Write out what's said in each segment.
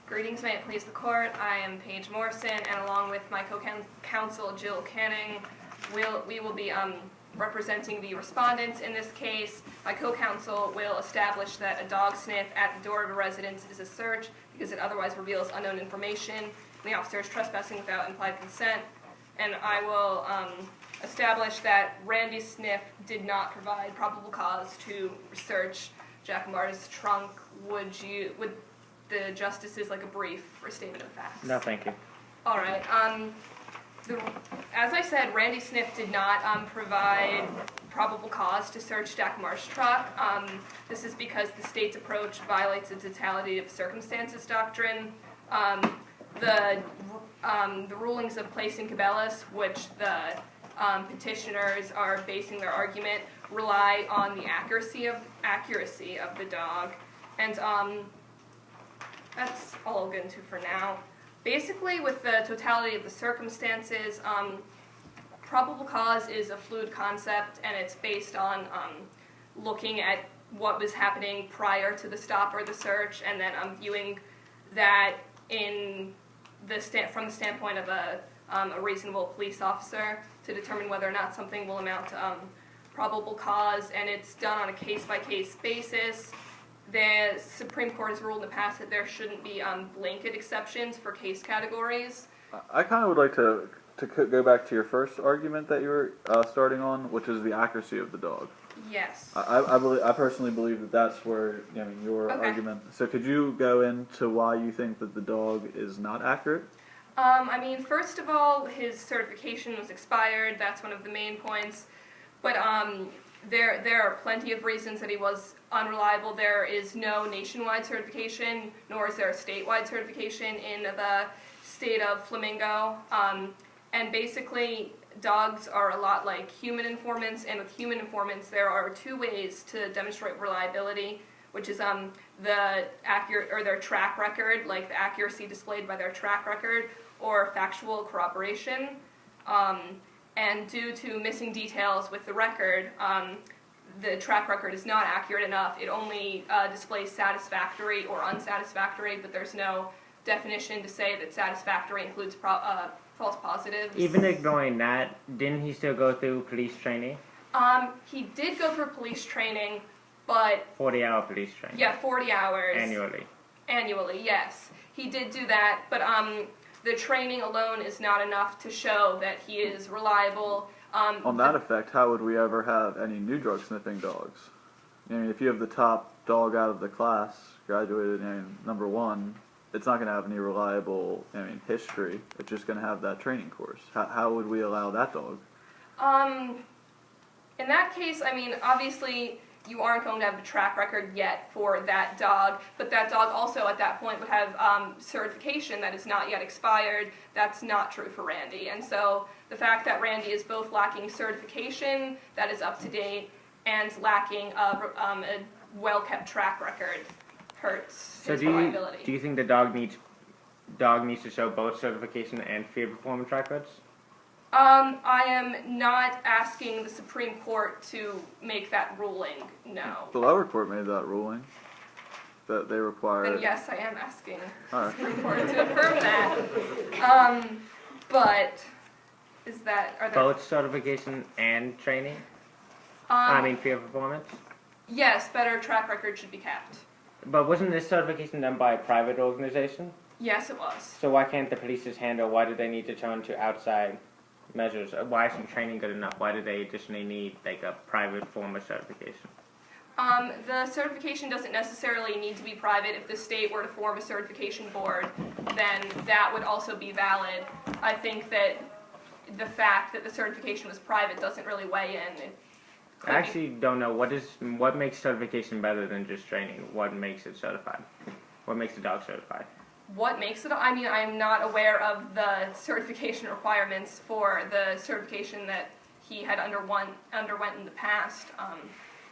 Greetings, may it please the court. I am Paige Morrison, and along with my co-counsel Jill Canning, we will be representing the respondents in this case. My co-counsel will establish that a dog sniff at the door of a residence is a search because it otherwise reveals unknown information, and the officer is trespassing without implied consent. And I will establish that Randy's sniff did not provide probable cause to search Jack Marta's trunk. Would the justices like a brief statement of facts? No, thank you. All right. As I said, Randy sniff did not provide probable cause to search Jack Marta's truck. This is because the state's approach violates the totality of circumstances doctrine. The rulings of Place and Cabellas, which the petitioners are basing their argument, rely on the accuracy of the dog, and that's all I'll get into for now. Basically, with the totality of the circumstances, probable cause is a fluid concept, and it's based on looking at what was happening prior to the stop or the search, and then viewing that from the standpoint of a reasonable police officer to determine whether or not something will amount to probable cause, and it's done on a case-by-case basis. The Supreme Court has ruled in the past that there shouldn't be blanket exceptions for case categories. I kind of would like to go back to your first argument that you were starting on, which is the accuracy of the dog. Yes. I personally believe that that's where your argument. So could you go into why you think that the dog is not accurate? I mean, first of all, his certification was expired. That's one of the main points. But there are plenty of reasons that he was unreliable. There is no nationwide certification, nor is there a statewide certification in the state of Flamingo. And basically, dogs are a lot like human informants, and with human informants, there are two ways to demonstrate reliability, which is their track record, like the accuracy displayed by their track record, or factual corroboration. And due to missing details with the record, the track record is not accurate enough. It only displays satisfactory or unsatisfactory, but there's no definition to say that satisfactory includes false positives. Even ignoring that, didn't he still go through police training? He did go through police training, but 40-hour police training. Yeah, 40 hours. Annually. Annually, yes. He did do that, but the training alone is not enough to show that he is reliable. On that effect, how would we ever have any new drug sniffing dogs? I mean, if you have the top dog out of the class, graduated number one, it's not going to have any reliable history. It's just going to have that training course. How would we allow that dog? In that case, I mean, obviously you aren't going to have a track record yet for that dog, but that dog also at that point would have certification that is not yet expired. That's not true for Randy. And so the fact that Randy is both lacking certification that is up to date and lacking a well-kept track record hurts his reliability. Do you think the dog needs to show both certification and field performance records? I am not asking the Supreme Court to make that ruling, no. The lower court made that ruling, that they require... Then yes, I am asking the Supreme Court Right. to affirm that. But, are there... Both certification and training? Field performance? Yes, better track record should be kept. But wasn't this certification done by a private organization? Yes, it was. So why can't the police just handle, why do they need to turn to outside measures? Why isn't training good enough? Why do they additionally need like a private form of certification? The certification doesn't necessarily need to be private. If the state were to form a certification board, then that would also be valid. I think that the fact that the certification was private doesn't really weigh in. I actually don't know. What makes certification better than just training? What makes it certified? What makes the dog certified? What makes it? I mean, I'm not aware of the certification requirements for the certification that he had underwent in the past.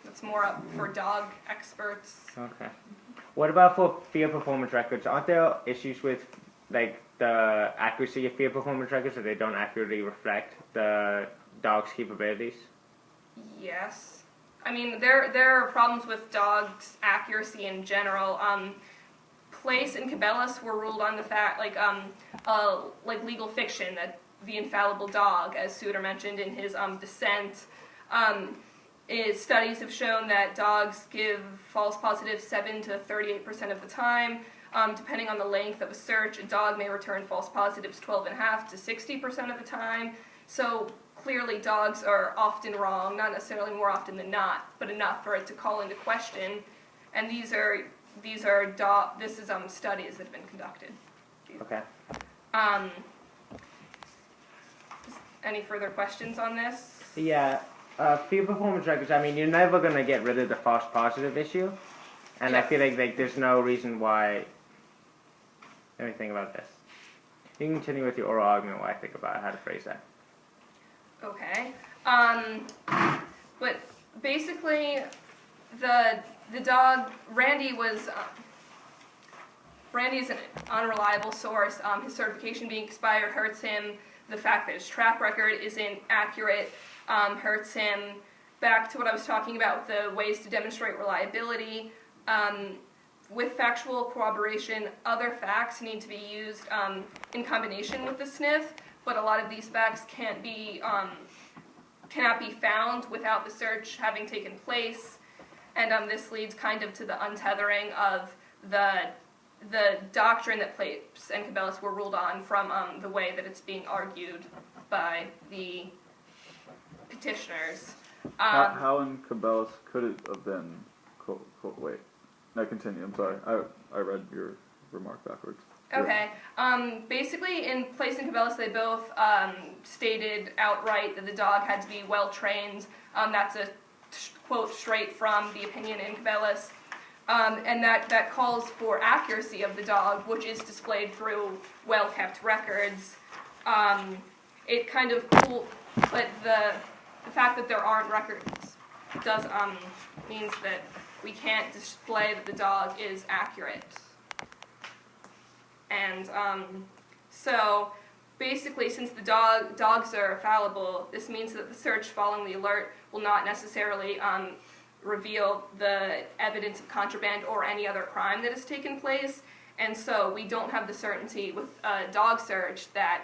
It's more up for dog experts. Okay. What about for field performance records? Aren't there issues with like the accuracy of field performance records, so they don't accurately reflect the dog's capabilities? Yes. I mean, there are problems with dogs' accuracy in general. Place and Cabela's were ruled on the fact, like legal fiction, that the infallible dog, as Suter mentioned in his dissent, studies have shown that dogs give false positives 7 to 38% of the time. Depending on the length of a search, a dog may return false positives 12.5 to 60% of the time. So clearly dogs are often wrong, not necessarily more often than not, but enough for it to call into question. And this is studies that have been conducted. Okay. Any further questions on this? Yeah. Field performance records, I mean, you're never going to get rid of the false positive issue. And Yeah. I feel like there's no reason why... Let me think about this. You can continue with your oral argument while I think about how to phrase that. Okay. But basically, the dog, Randy is an unreliable source. His certification being expired hurts him. The fact that his track record isn't accurate hurts him. Back to what I was talking about, the ways to demonstrate reliability. With factual corroboration, other facts need to be used in combination with the sniff, but a lot of these facts cannot be found without the search having taken place, and this leads kind of to the untethering of the doctrine that Place and Cabela's were ruled on from the way that it's being argued by the petitioners. How in Cabela's could it have been? Wait. No, continue. I'm sorry. I read your remark backwards. Okay. Basically, in Place and Cabela's, they both stated outright that the dog had to be well trained. That's a quote straight from the opinion in Cabela's, and that calls for accuracy of the dog, which is displayed through well-kept records. It kind of but the fact that there aren't records does means that we can't display that the dog is accurate. And so basically, since the dogs are fallible, this means that the search following the alert will not necessarily reveal the evidence of contraband or any other crime that has taken place. And so we don't have the certainty with a dog search that...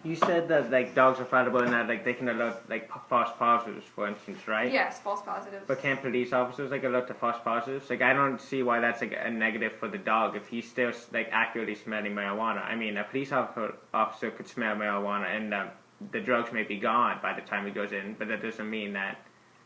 You said that dogs are fallible and that they can alert false positives, for instance, right? Yes, false positives. But can police officers alert to false positives? I don't see why that's a negative for the dog if he's still accurately smelling marijuana. I mean, a police officer could smell marijuana and the drugs may be gone by the time he goes in, but that doesn't mean that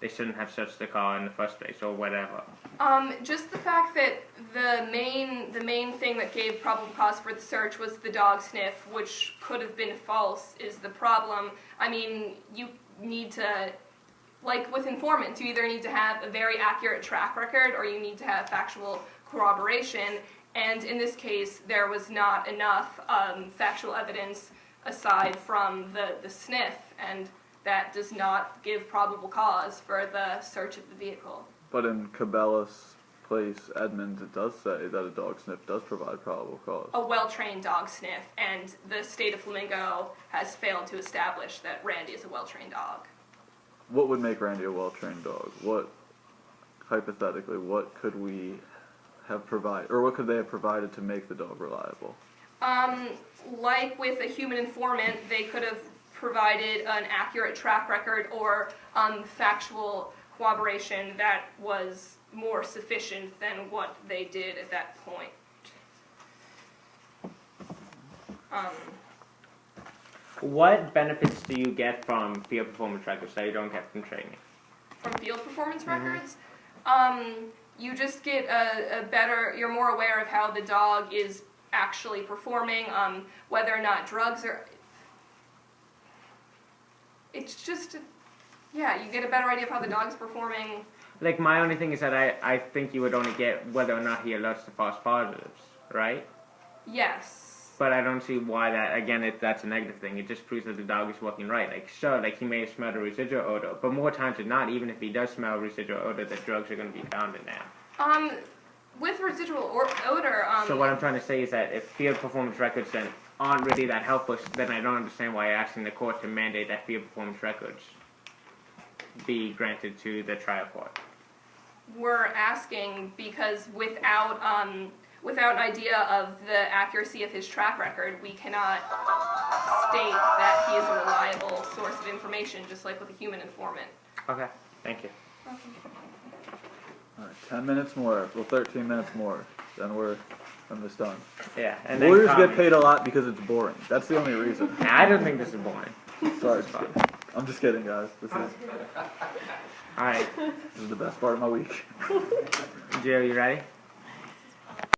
they shouldn't have searched the car in the first place or whatever. Just the fact that the main thing that gave probable cause for the search was the dog sniff, which could have been false, is the problem. I mean, you need to, like with informants, you either need to have a very accurate track record or you need to have factual corroboration. And in this case, there was not enough factual evidence aside from the sniff, and that does not give probable cause for the search of the vehicle. But in Cabela's, Place, Edmonds, it does say that a dog sniff does provide probable cause. A well-trained dog sniff, and the state of Flamingo has failed to establish that Randy is a well-trained dog. What would make Randy a well-trained dog? Hypothetically, what could we have provided, or what could they have provided to make the dog reliable? Like with a human informant, they could have provided an accurate track record or factual corroboration that was more sufficient than what they did at that point. What benefits do you get from field performance records that you don't get from training? From field performance records? You just get a better, you're more aware of how the dog is actually performing, whether or not drugs are... It's just, yeah, you get a better idea of how the dog's performing. My only thing is that I think you would only get whether or not he alerts to false positives, right? Yes. But I don't see why that, again, that's a negative thing. It just proves that the dog is working right. Sure, he may have smelled a residual odor, but more times than not, even if he does smell a residual odor, the drugs are going to be found in there. With residual odor... So what I'm trying to say is that if field performance records then aren't really that helpful, then I don't understand why you're asking the court to mandate that field performance records be granted to the trial court. We're asking because without without an idea of the accuracy of his track record, we cannot state that he is a reliable source of information, just like with a human informant. Okay, thank you. All right, 10 minutes more. Well, 13 minutes more. Then we're almost done. Yeah, and then Lawyers comment. get paid a lot because it's boring. That's the only reason. I don't think this is boring. Sorry, I'm just kidding, guys. This All right, is the best part of my week. Joe, you ready?